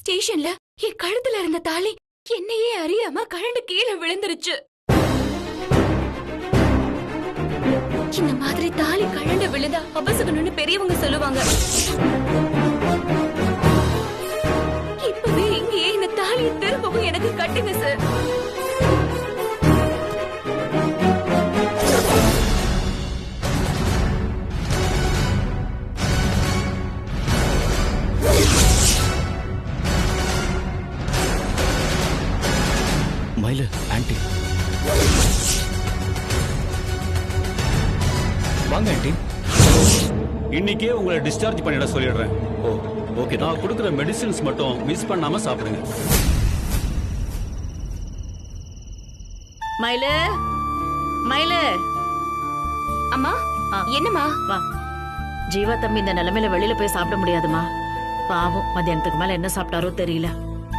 ஸ்டேஷன்ல என் கழுத்துல இருந்த தாலி என்னையே அறியாம கழண்டு கீழே விழுந்துருச்சு. இந்த மாதிரி தாலி கழண்டு விழுந்தா அபசகணும்னு பெரியவங்க சொல்லுவாங்க. இப்பவே இங்கேயே இந்த தாலியை திரும்பவும் எனக்கு கட்டுங்க சார். மயிலு ஆன்ட்டி வாங்க ஆன்ட்டி. இன்னைக்கே உங்களை டிஸ்சார்ஜ் பண்ணிட சொல்லிடுறேன். ஓ ஓகே. நான் கொடுக்குற மெடிசின்ஸ் மட்டும் மிஸ் பண்ணாம சாப்பிடுங்க. மயிலு மயிலு அம்மா என்னம்மா? வா. ஜீவா தம்பி இந்த நிலைமையில வெளியில போய் சாப்பிட முடியாதுமா. பாவம் மத்தியானத்துக்கு மேல என்ன சாப்பிட்டாரோ தெரியல.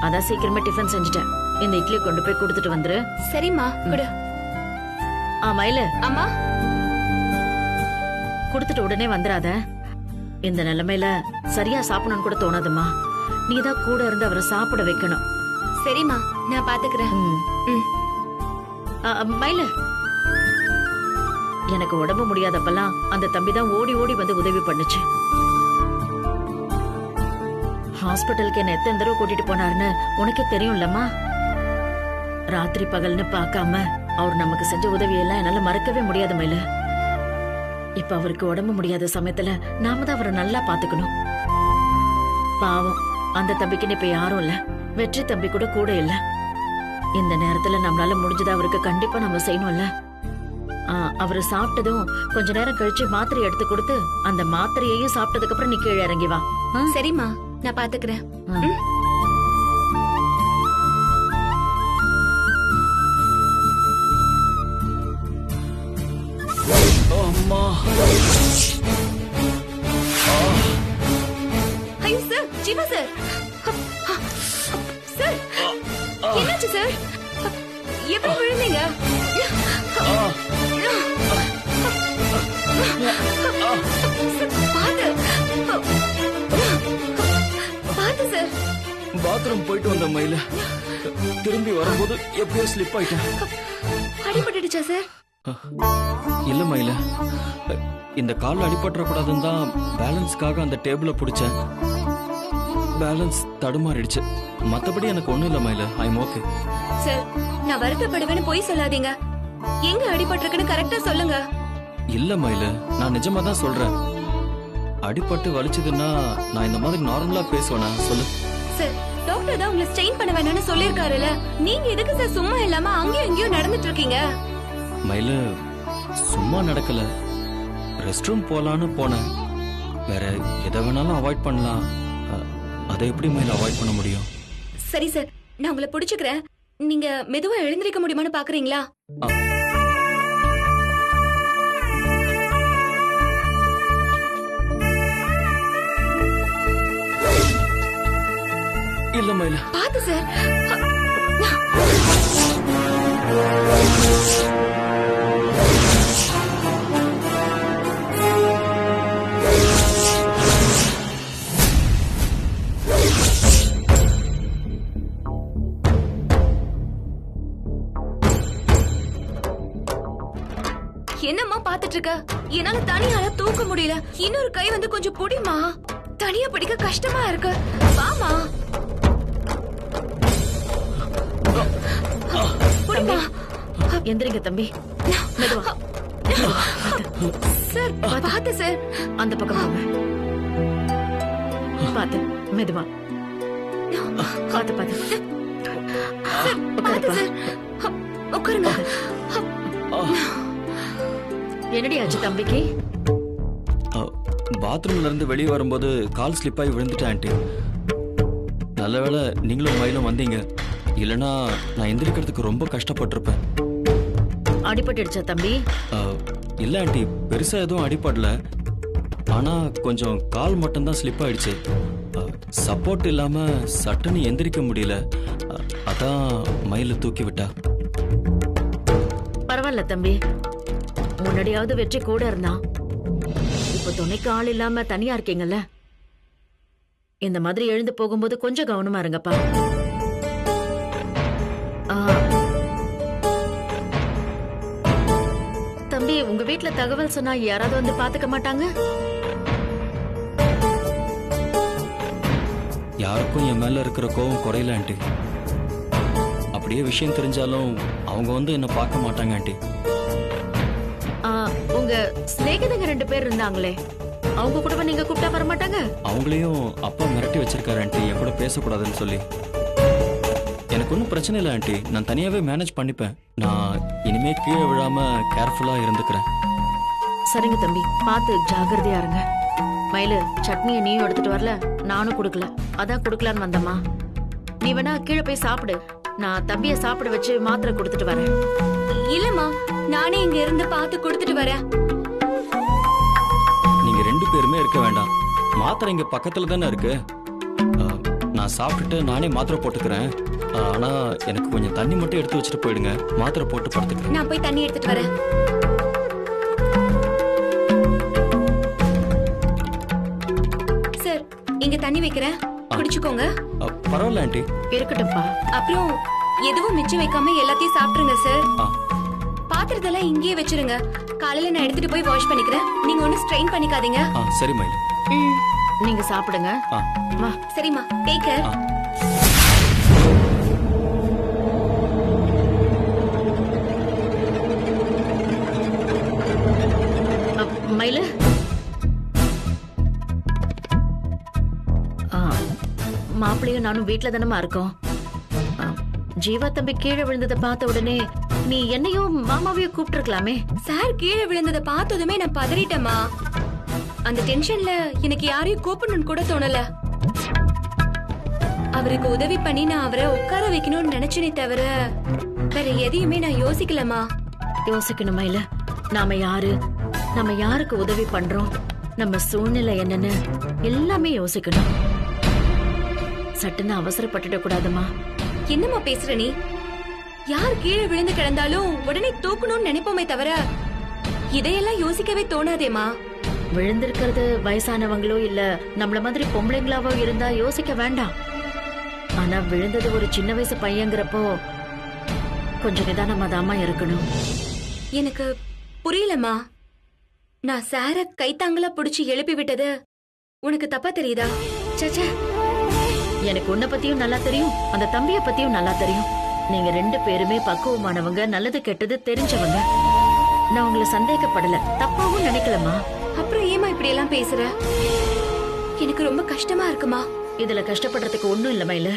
அதான் சீக்கிரமே டிஃபன் செஞ்சுட்டேன். இந்த இட்லி கொண்டு போய் கொடுத்துட்டு வந்துரு. சரிம்மா குடு. மயிலு அம்மா கொடுத்துட்டு உடனே வந்துடாத. இந்த நிலைமையில சரியா சாப்பிடணும்னு கூட தோணாதுமா. நீதான் கூட இருந்து அவரை சாப்பிட வைக்கணும். சரிம்மா நான் பாத்துக்கிறேன். மயிலு எனக்கு உடம்பு முடியாதப்பெல்லாம் அந்த தம்பி தான் ஓடி ஓடி வந்து உதவி பண்ணுச்சு. ஹாஸ்பிட்டலுக்கு என்ன எத்தனை தடவை கூட்டிட்டு போனாருன்னு உனக்கே தெரியும்லம்மா. ராத்திரி பகல்னு பார்க்காம அவர் நமக்கு செஞ்ச உதவியெல்லாம் என்னால மறக்கவே முடியாது மயிலு. இப்ப அவருக்கு உடம்பு முடியாத சமயத்துல நாம தான் அவரை நல்லா பாத்துக்கணும். பாவம் அந்த தம்பிக்குன்னு இப்ப யாரும் இல்ல. வெற்றி தம்பி கூட கூட இல்ல. இந்த நேரத்துல நம்மளால முடிஞ்சதை அவருக்கு கண்டிப்பா நம்ம செய்யணும்ல. அவரு சாப்பிட்டதும் கொஞ்ச நேரம் கழிச்சு மாத்திரை எடுத்து கொடுத்து அந்த மாத்திரையையும் சாப்பிட்டதுக்கு அப்புறம் நீ கீழே இறங்கி வா. சரிம்மா நான் பாத்துக்கிறேன். அம்மா ஐயோ சார், ஜீவா சார். சார் என்னாச்சு சார்? எப்படி விழுந்தீங்க? பாத்து சார். பாத்ரூம் போயிட்டு வந்த மயில திரும்பி வரும்போது எப்படியோ ஸ்லிப் ஆயிட்டேன். அடிபட்டுடுச்சா சார்? இல்ல மயில, இந்த கால்ல அடிபட்டுற கூடாதுன்னு தான் பேலன்ஸ்க்காக அந்த டேபிள புடிச்சேன். பேலன்ஸ் தடுமாறிடுச்சு. மத்தபடி எனக்கு ஒண்ணும் இல்ல மயில. I am okay. சார் நான் வருத்தப்படுவேன்னு போய் சொல்லாதீங்க. எங்க அடிபட்டிருக்குன்னு கரெக்டா சொல்லுங்க. இல்ல மயில, நான் நிஜமா தான் சொல்றேன். அடிபட்டு வலிச்சதுன்னா நான் இந்த மாதிரி நார்மலா பேசுவேனா சொல்லு. சார் டாக்டர் தான் உங்களை ஸ்ட்ரெயின் பண்ண வேணாம்னு சொல்லிருக்காருல்ல. நீங்க எதுக்கு சார் சும்மா இல்லாம அங்கேயும் இங்கேயும் நடந்துட்டு இருக்கீங்க? மயில சும்மா நடக்கல. ரெஸ்ட் ரூம் போலான்னு போனேன். வேற எதை வேணாலும் அவாய்ட் பண்ணலாம். அதை எப்படி மயில அவாய்ட் பண்ண முடியும்? சரி சார் நான் உங்களை பிடிச்சுக்கிறேன். நீங்க மெதுவா எழுந்திருக்க முடியுமான்னு பாக்குறீங்களா? இல்ல மயில. பாத்து சார். என்னம்மா பாத்துட்டு இருக்க? என்னால தனியால தூக்க முடியல. இன்னொரு கை வந்து கொஞ்சம் புடிமா. தனியா பிடிக்க கஷ்டமா இருக்கு. வாமா புடிமா. எந்திரிங்க தம்பி. மெதுவா. சார் பாத்து சார். அந்த பக்கம் போங்க. பாத்து மெதுவா. பாத்து பாத்து. பாத்து சார். உட்காருங்க. என்னடி ஆச்சு தம்பிக்கு? பாத்ரூம்ல இருந்து வெளியே வரும்போது கால் ஸ்லிப் ஆகி விழுந்துட்டேன் ஆண்டி. நல்லவேளை நீங்களும் மயிலும் வந்தீங்க. இல்லனா நான் எந்திரிக்கிறதுக்கு ரொம்ப கஷ்டப்பட்டிருப்பேன். அடிபட்டுடுச்சா தம்பி? இல்ல ஆண்டி, பெருசா எதுவும் அடிபடல. ஆனா கொஞ்சம் கால் மட்டும்தான் ஸ்லிப் ஆயிடுச்சு. சப்போர்ட் இல்லாம சட்டுன்னு எந்திரிக்க முடியல. அதான் மயில தூக்கி விட்டா. பரவாயில்ல தம்பி. முன்னாடியாவது வெற்றி கூட இருந்தான். இப்ப துணைக்கு ஆள் இல்லாம தனியா இருக்கீங்கல்ல. இந்த மாதிரி எழுந்து போகும்போது கொஞ்சம் கவனமா இருங்கப்பா. ஆ, தம்பி, உங்க வீட்ல தகவல் சொன்னா யாராவது வந்து பாத்துக்க மாட்டாங்க? யாருக்கும் என் மேல இருக்கிற கோவம் குறையல ஆண்டி. அப்படியே விஷயம் தெரிஞ்சாலும் அவங்க வந்து என்ன பார்க்க மாட்டாங்க ஆண்டி. ஆ, உங்க சிநேகிதங்க 2 பேர் இருந்தாங்களே, அவங்க கூட நீங்க கூப்பிட்டா வர மாட்டாங்க? அவங்களையும் அப்பா மிரட்டி வச்சிருக்காரு ஆண்டி, என் கூட பேசக்கூடாதுன்னு சொல்லி. எனக்கு ஒன்றும் பிரச்சனை இல்லை ஆண்டி, நான் தனியாவே மேனேஜ் பண்ணிப்பேன். நான் இனிமே கீழே விழாம கேர்ஃபுல்லா இருந்துக்கிறேன். சரிங்க தம்பி, பார்த்து ஜாகிரதையா இருங்க. மயிலு, சட்னியை நீயும் எடுத்துட்டு வரல, நானும் கொடுக்கல, அதான் கொடுக்கலான்னு வந்தம்மா. நீ வேணா கீழே போய் சாப்பிடு, நான் தம்பியை சாப்பிட வச்சு மாத்திரை கொடுத்துட்டு வரேன். இல்லம்மா, நானே இங்க இருந்து பார்த்து கொடுத்துட்டு வரேன். நீங்க 2 பேருமே இருக்க வேண்டாம், மாத்திரை இங்க பக்கத்துல தானே இருக்கு. நான் சாப்பிட்டுட்டு நானே மாத்திரை போட்டுக்கிறேன். ஆனா எனக்கு கொஞ்சம் தண்ணி மட்டும் எடுத்து வச்சுட்டு போயிடுங்க, மாத்திரை போட்டு படுத்துக்கிறேன். நான் போய் தண்ணி எடுத்துட்டு வரேன். சார், இங்க தண்ணி வைக்கிறேன், குடிச்சுக்கோங்க. பரவாயில்ல ஆண்டி. இருக்கட்டும்ப்பா. அப்புறம் எதுவும் மிச்சம் வைக்காம எல்லாத்தையும் சாப்பிட்டுருங்க சார். ஆ, பாத்திரத்தெல்லாம் இங்கேயே வச்சிருங்க, காலையில நான் எடுத்துட்டு போய் வாஷ் பண்ணிக்கிறேன். நீங்க ஒன்னும் ஸ்ட்ரெயின் பண்ணிக்காதீங்க. சரி மயில். நீங்க சாப்பிடுங்க. வா. சரிம்மா, டேக் கேர். மயிலு, மாப்பிள்ளையும் நானும் வீட்டுல தானமா இருக்கோம். ஜீவா தம்பி கீழே விழுந்ததை பார்த்த உடனே நீ என்னையும் மாமாவையும் கூப்பிட்டு இருக்கலாமே. சார் கீழே விழுந்ததை பார்த்ததுமே நான் பதறிட்டேம்மா. அந்த டென்ஷன்ல எனக்கு யாரையும் கூப்பிடணும்னு கூட தோணல. அவருக்கு உதவி பண்ணி நான் அவரை உட்கார வைக்கணும்னு நினைச்சேனே தவிர வேற எதையுமே நான் யோசிக்கலமா. யோசிக்கணுமா இல்ல? நாம யாரு, நம்ம யாருக்கு உதவி பண்றோம், நம்ம சூழ்நிலை என்னன்னு எல்லாமே யோசிக்கணும். சட்டுன்னு அவசரப்பட்டுட கூடாதுமா. என்னம்மா பேசுற நீ? யார் கீழே விழுந்து கிடந்தாலும் உடனே தூக்கணும்னு நினைப்போமே தவிர இதையெல்லாம் யோசிக்கவே தோணாதேமா. விழுந்திருக்கிறது வயசானவங்களோ இல்ல நம்மள மாதிரி பொம்பளைங்களாவோ இருந்தா யோசிக்க வேண்டாம். ஆனா விழுந்தது ஒரு சின்ன வயசு பையங்கிறப்போ கொஞ்சம் நிதானமா தாமா இருக்கணும். எனக்கு புரியலம்மா. நான் சார கைத்தாங்களா புடிச்சு எழுப்பி விட்டது உனக்கு தப்பா தெரியுதா? சச்சா, எனக்கு உன்னை பத்தியும் நல்லா தெரியும், அந்த தம்பிய பத்தியும் நல்லா தெரியும். நீங்க 2 பேருமே பக்குவமானவங்க, நல்லது கெட்டது தெரிஞ்சவங்க. நான் உங்களை சந்தேகப்படல, தப்பாவும் நினைக்கலமா. அப்புறம் ஏமா இப்படி எல்லாம் பேசுற? எனக்கு ரொம்ப கஷ்டமா இருக்குமா. இதுல கஷ்டப்படுறதுக்கு ஒண்ணும் இல்ல மயில.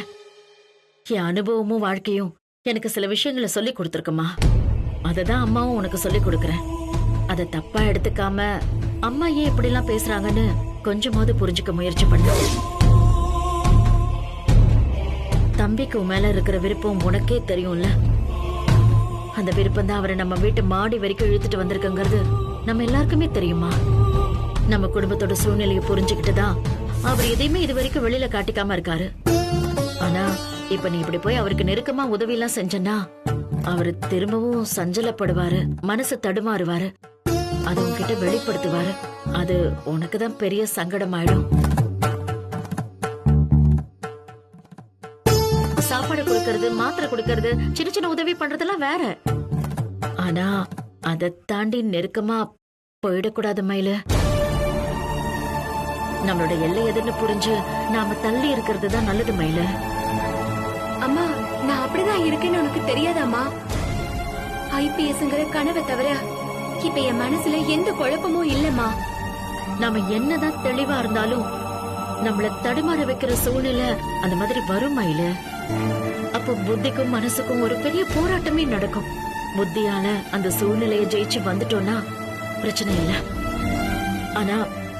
என் அனுபவமும் வாழ்க்கையும் எனக்கு சில விஷயங்களை சொல்லி கொடுத்துருக்குமா. அததான் அம்மாவும் உனக்கு சொல்லி கொடுக்கறேன். அதை தப்பா எடுத்துக்காம அம்மா ஏன் இப்படி எல்லாம் பேசுறாங்கன்னு கொஞ்சமாவது புரிஞ்சுக்க முயற்சி பண்ணு. தம்பிக்கு உன் மேல இருக்கிற விருப்பம் உனக்கே தெரியும்ல. அந்த விருப்பம் தான் அவரை நம்ம வீட்டு மாடி வரைக்கும் இழுத்துட்டு வந்திருக்குங்கிறது நம்ம எல்லாருக்குமே தெரியுமா. நம்ம குடும்பத்தோட சூழ்நிலையை புரிஞ்சுக்கிட்டுதான் அவர் எதையுமே இது வரைக்கும் வெளியில காட்டிக்காம இருக்காரு. ஆனா இப்ப நீ இப்படி போய் அவருக்கு நெருக்கமா உதவி எல்லாம் செஞ்சனா அவரு திரும்பவும் சஞ்சலப்படுவாரு, மனசு தடுமாறுவாரு, அது உன்கிட்ட வெளிப்படுத்துவாரு. அது உனக்குதான் பெரிய சங்கடம் ஆயிடும். சாப்பாடு கொடுக்கறது, மாத்திரை கொடுக்கறது, சின்ன சின்ன உதவி பண்றதெல்லாம் வேற. ஆனா அதை தாண்டி நெருக்கமா போயிடக்கூடாது மயிலு. நம்மளோட எல்லை எதுன்னு புரிஞ்சு நாம தள்ளி இருக்கிறது தான் நல்லது மயில. அம்மா, நான் அப்படிதான் இருக்கேன்னு உனக்கு தெரியாதாமா? ஐபிஎஸ்ங்கிற கனவை தவிர இப்ப என் மனசுல எந்த குழப்பமும் இல்லம்மா. நாம என்னதான் தெளிவா இருந்தாலும் நம்மள தடுமாற வைக்கிற சூழ்நிலை அந்த மாதிரி வரும் மயில. அப்போ புத்திக்கும் மனசுக்கும் ஒரு பெரிய போராட்டமே நடக்கும். புத்தியால அந்த சூழ்நிலையை ஜெயிச்சு வந்துட்டோம்னா பிரச்சனை இல்ல. ஆனா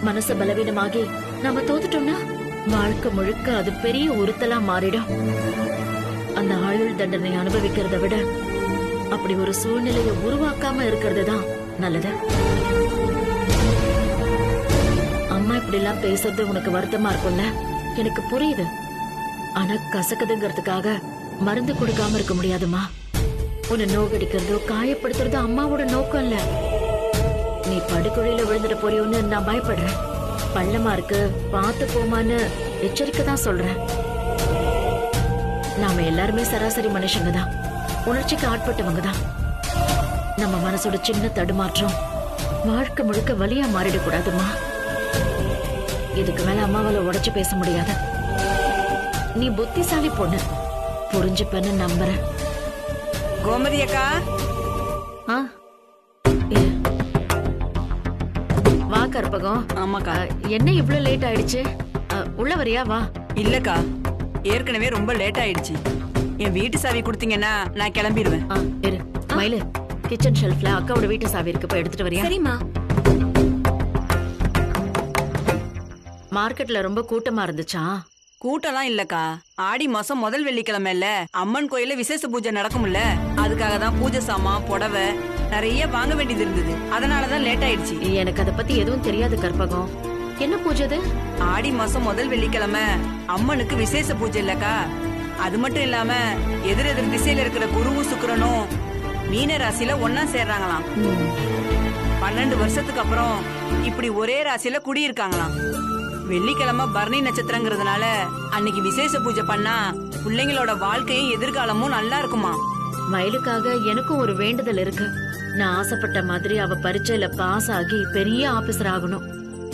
மனச பலவீனமாகி நாம தோத்துட்டோம்னா வாழ்க்கை முழுக்க அது பெரிய உறுத்தலா மாறிடும். அந்த ஆயுள் தண்டனை அனுபவிக்கிறத விட அப்படி ஒரு சூழ்நிலையை உருவாக்காம இருக்கிறது தான் நல்லது. அம்மா இப்படி எல்லாம் பேசுறது உனக்கு வருத்தமா இருக்கும்ல, எனக்கு புரியுது. ஆனா கசக்குதுங்கிறதுக்காக மருந்து கொடுக்காம இருக்க முடியாதுமா. உன்னை நோகடிக்கிறதோ காயப்படுத்துறதோ அம்மாவோட நோக்கம் இல்ல. நீ படுகொலையில விழுந்துட போறியோன்னு நான் பயப்படுறேன். பள்ளமா இருக்கு, பார்த்து போமான்னு எச்சரிக்கை தான் சொல்றேன். நாம எல்லாருமே சராசரி மனுஷங்க தான், உணர்ச்சிக்கு ஆட்பட்டவங்க தான். நம்ம மனசோட சின்ன தடுமாற்றம் வாழ்க்கை முழுக்க வலியா மாறிடக்கூடாதுமா. இதுக்கு மேல அம்மாவால உடைச்சு பேச முடியாது. நீ புத்திசாலி பொண்ணு, புரிஞ்சுப்பன்னு நம்புறேன். கோமதி அக்கா, ஆ, இரு. வா கற்பகம். ஆமாக்கா. என்ன இவ்ளோ லேட் ஆயிடுச்சு? உள்ள வரியா? வா. இல்லக்கா, ஏற்கனவே ரொம்ப லேட் ஆயிடுச்சு. என் வீட்டு சாவி கொடுத்தீங்கன்னா நான் கிளம்பிடுவேன். இரு மயிலு, கிச்சன் ஷெல்ஃப்ல அக்காவோட வீட்டு சாவி இருக்கு, போய் எடுத்துட்டு வரியா? சரிம்மா. மார்க்கெட்ல ரொம்ப கூட்டமா இருந்துச்சா? கூட்டம்லாம் இல்லக்கா, ஆடி மாசம் முதல் வெள்ளிக்கிழமை இல்ல, அம்மன் கோயில விசேஷ பூஜை நடக்கும்ல, அதுக்காக தான் பூஜை சாமான் புடவை நிறைய வாங்க வேண்டியது இருந்தது. அதனாலதான் லேட் ஆயிடுச்சு. எனக்கு அத பத்தி எதுவும் தெரியாது கற்பகம். என்ன பூஜை அது? ஆடி மாசம் முதல் வெள்ளிக்கிழமை அம்மனுக்கு விசேஷ பூஜை இல்லக்கா. அது மட்டும் இல்லாம எதிர் திசையில இருக்கிற குருவும் சுக்கிரனும் மீன ராசியில ஒன்னா சேர்றாங்களாம். 12 வருஷத்துக்கு அப்புறம் இப்படி ஒரே ராசியில குடியிருக்காங்களாம். வெள்ளிக்கிழமை பரணி நட்சத்திரங்கிறதுனால அன்னைக்கு விசேஷ பூஜை பண்ணா பிள்ளைங்களோட வாழ்க்கையும் எதிர்காலமும் நல்லா இருக்குமா. மயிலுக்காக எனக்கும் ஒரு வேண்டுதல் இருக்கு. நான் ஆசைப்பட்ட மாதிரி அவ பரீட்சையில பாஸ் ஆகி பெரிய ஆபீசர் ஆகணும்.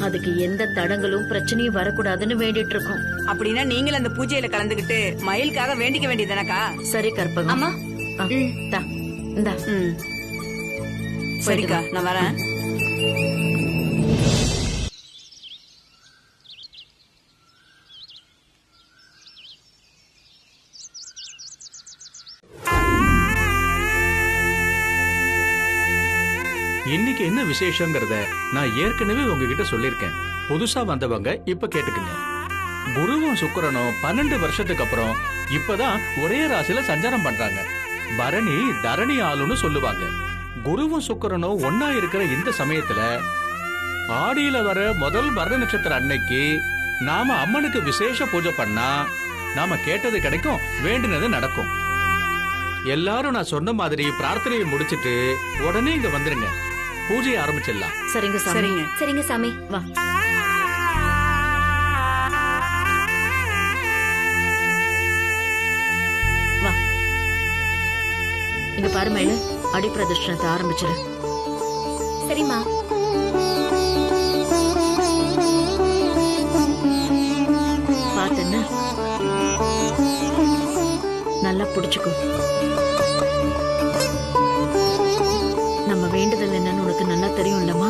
அதுக்கு எந்த தடங்களும் பிரச்சனையும் வரக்கூடாதுன்னு வேண்டிட்டு இருக்கோம். அப்படின்னா நீங்கள் அந்த பூஜையில கலந்துகிட்டு மயிலுக்காக வேண்டிக்க வேண்டியதுனக்கா? சரி கற்பகம். அம்மா. இந்தா. சரிக்கா, நான் வரேன். இன்னைக்கு என்ன விசேஷங்கிறத நான் ஏற்கனவே உங்ககிட்ட சொல்லிருக்கேன். புதுசா வந்தவங்க இப்ப கேட்டுக்குங்க. குருவும் சுக்கிரனும் 12 வருஷத்துக்கு அப்புறம் இப்பதான் ஒரே ராசியில சஞ்சாரம் பண்றாங்க. பரணி தரணி ஆளுன்னு சொல்லுவாங்க. குருவும் சுக்கிரனும் ஒன்னா இருக்கிற இந்த சமயத்துல ஆடியில வர முதல் பரணி நட்சத்திர அன்னைக்கு நாம அம்மனுக்கு விசேஷ பூஜை பண்ணா நாம கேட்டது கிடைக்கும், வேண்டினது நடக்கும். எல்லாரும் நான் சொன்ன மாதிரி பிரார்த்தனையை முடிச்சிட்டு உடனே இங்க வந்துருங்க. பூஜையை ஆரம்பிச்சிடலாம். சரிங்க சாமி. சரிங்க. சரிங்க சாமி. வா. வா. இங்க பாரு மயிலு, அடி பிரதட்சணத்தை ஆரம்பிச்சிரு. சரிம்மா. பாத்தேன்னு நல்லா புடிச்சுக்கோ. நம்ம வேண்டுதல் என்னன்னு உனக்கு நல்லா தெரியும் இல்லம்மா.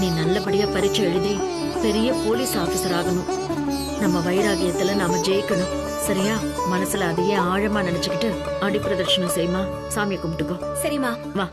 நீ நல்லபடியா பரீட்சை எழுதி பெரிய போலீஸ் ஆபீசர் ஆகணும். நம்ம வைராகியத்துல நாம ஜெயிக்கணும். சரியா? மனசுல அதையே ஆழமா நினைச்சுக்கிட்டு அடி பிரதட்சணம் செய்யுமா, சாமியை கும்பிட்டுக்கோ. சரிம்மா. வா.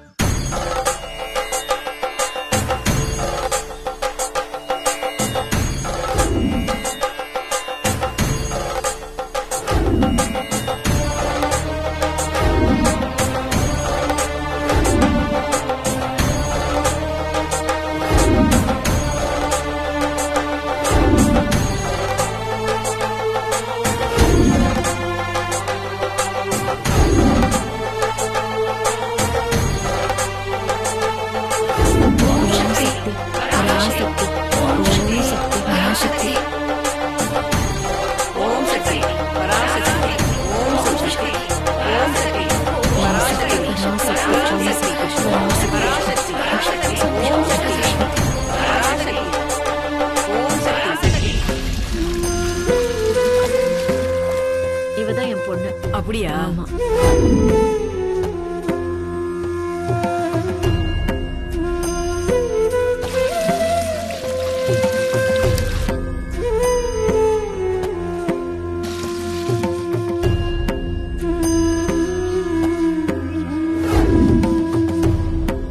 இவதான் என் பொண்ணு. அப்படியா? ஆமா.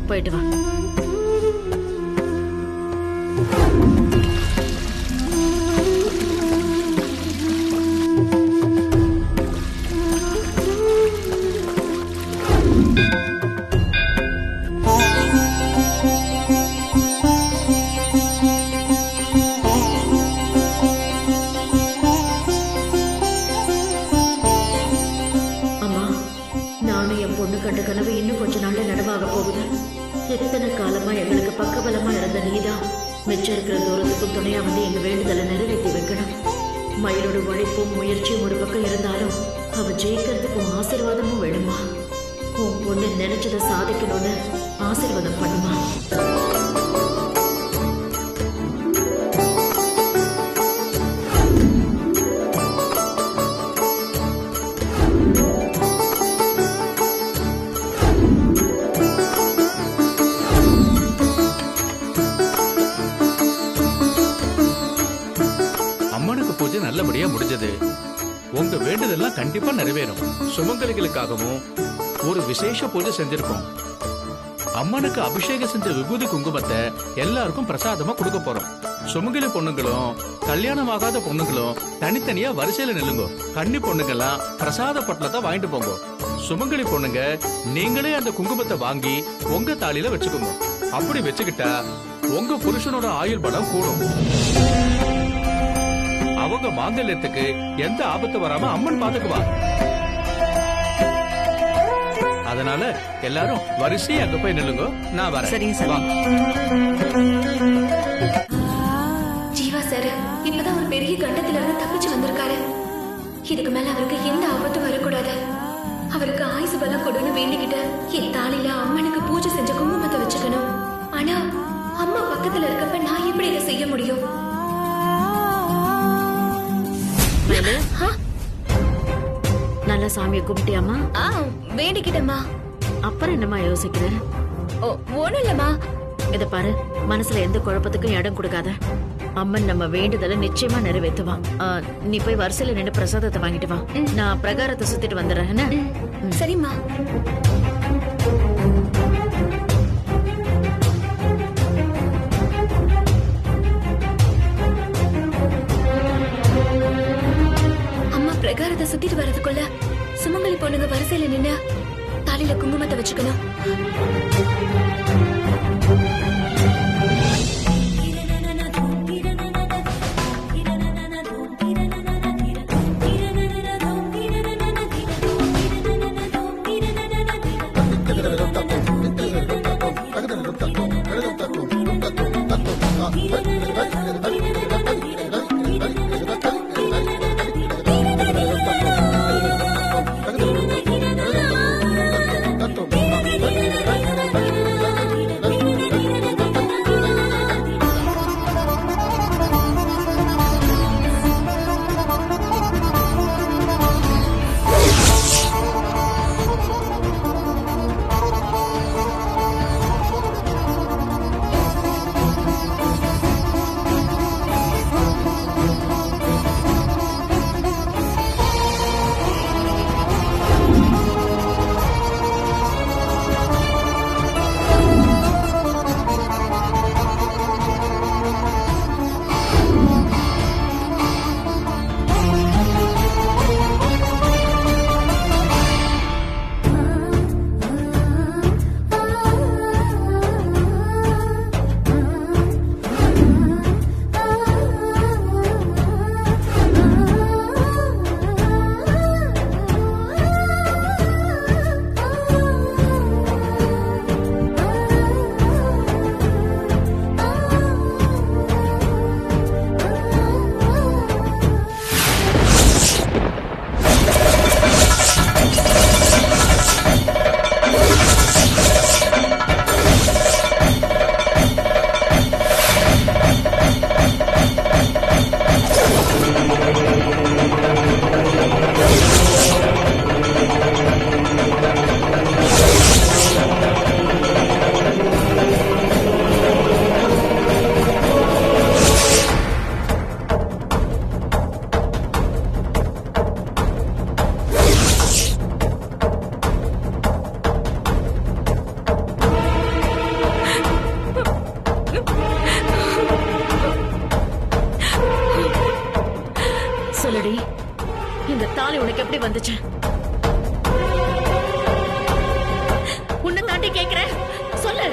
போயிட்டு வா. அம்மா, நானும் என் பொண்ணு கண்ட கனவு இன்னும் கொஞ்ச நாள்ல நனவாக போகுது. எத்தனை காலமா எங்களுக்கு பக்கபலமா இருந்த நீதான் மிச்சம் இருக்கிற தூரத்துக்கும் துணையா வந்து எங்க வேண்டுதலை நிறைவேற்றி வைக்கணும். மயிலோட உழைப்பும் முயற்சியும் ஒரு பக்கம் இருந்தாலும் அவ ஜெயிக்கிறதுக்கு உன் ஆசீர்வாதமும் வேணுமா? உன் பொண்ணு நினைச்சதை சாதிக்கணும்னு ஆசீர்வாதம் பண்ணுமா? அம்மனுக்கு பூஜை நல்லபடியா முடிஞ்சது. உங்க வேண்டுதெல்லாம் கண்டிப்பா நிறைவேறும். சுமங்கலிகளுக்காகவும் ஒரு விசேஷ பூஜை செஞ்சிருக்கோம். அம்மனுக்கு அபிஷேகம் செஞ்ச விபூதி குங்குமத்தை எல்லாருக்கும் பிரசாதமா கொடுக்க போறோம். சுமங்கலி பொண்ணுங்களும் கல்யாணமாகாத பொண்ணுங்களும் தனித்தனியா வரிசையில நில்லுங்க. கன்னி பொண்ணுங்கெல்லாம் பிரசாத பொட்டலத்தை வாங்கிட்டு போங்க. சுமங்கலி பொண்ணுங்க நீங்களே அந்த குங்குமத்தை வாங்கி உங்க தாலியில வச்சுக்கோங்க. அப்படி வச்சுக்கிட்டா உங்க புருஷனோட ஆயுள் பலம் கூடும். அவங்க மாங்கல்யத்துக்கு எந்த ஆபத்து வராம அம்மன் பாத்துக்குவா. அதனால எல்லாரும் வரிசையா அங்க போய் நில்லுங்க. நான் வரேன். சரிங்க சார். வாங்க. ஜீவா சார் இப்பதான் ஒரு பெரிய கண்டத்துல இருந்து தப்பிச்சு வந்திருக்காரு. இதுக்கு மேல அவருக்கு எந்த ஆபத்தும் வரக்கூடாது. அவருக்கு ஆயுசு பலம் கொடுன்னு வேண்டிக்கிட்டு என் தாலில அம்மனுக்கு பூஜை செஞ்ச குங்குமத்தை வச்சுக்கணும். ஆனா அம்மா பக்கத்துல இருக்கப்ப நான் எப்படி இதை செய்ய முடியும்? நல்லா சாமியை கும்பிட்டியாமா? வேண்டிக்கிட்டம்மா. அப்புறம் என்னம்மா யோசிக்கிற? ஒண்ணும் இல்லம்மா. இத பாரு, மனசுல எந்த குழப்பத்துக்கும் இடம் கொடுக்காத. அம்மன் நம்ம வேண்டுதலை நிச்சயமா நிறைவேற்றுவான். நீ போய் வரிசையில நின்று பிரசாதத்தை வாங்கிட்டு வா. நான் பிரகாரத்தை சுத்திட்டு வந்துடுறேன். என்ன? சரிம்மா. அம்மா பிரகாரத்தை சுத்திட்டு வர்றதுக்குள்ள சுமங்கலி பொண்ணுங்க வரிசையில நின்னு தாலில குங்குமத்தை வச்சுக்கணும். சொல்லுடி, இந்த தாலி உனக்கு எப்படி வந்துச்சு? உன்னை தாண்டி கேக்குறேன், சொல்லு.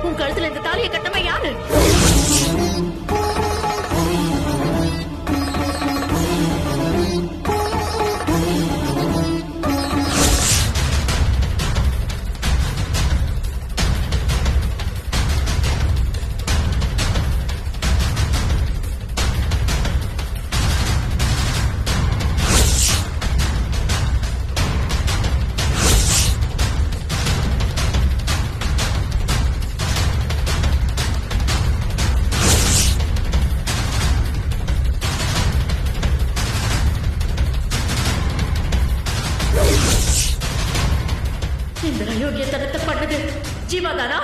உன் கழுத்துல இந்த தாலியை கட்டமா யாரு? இந்த அயோக்கியத்தனத்தை பண்ணது ஜீவாதானா?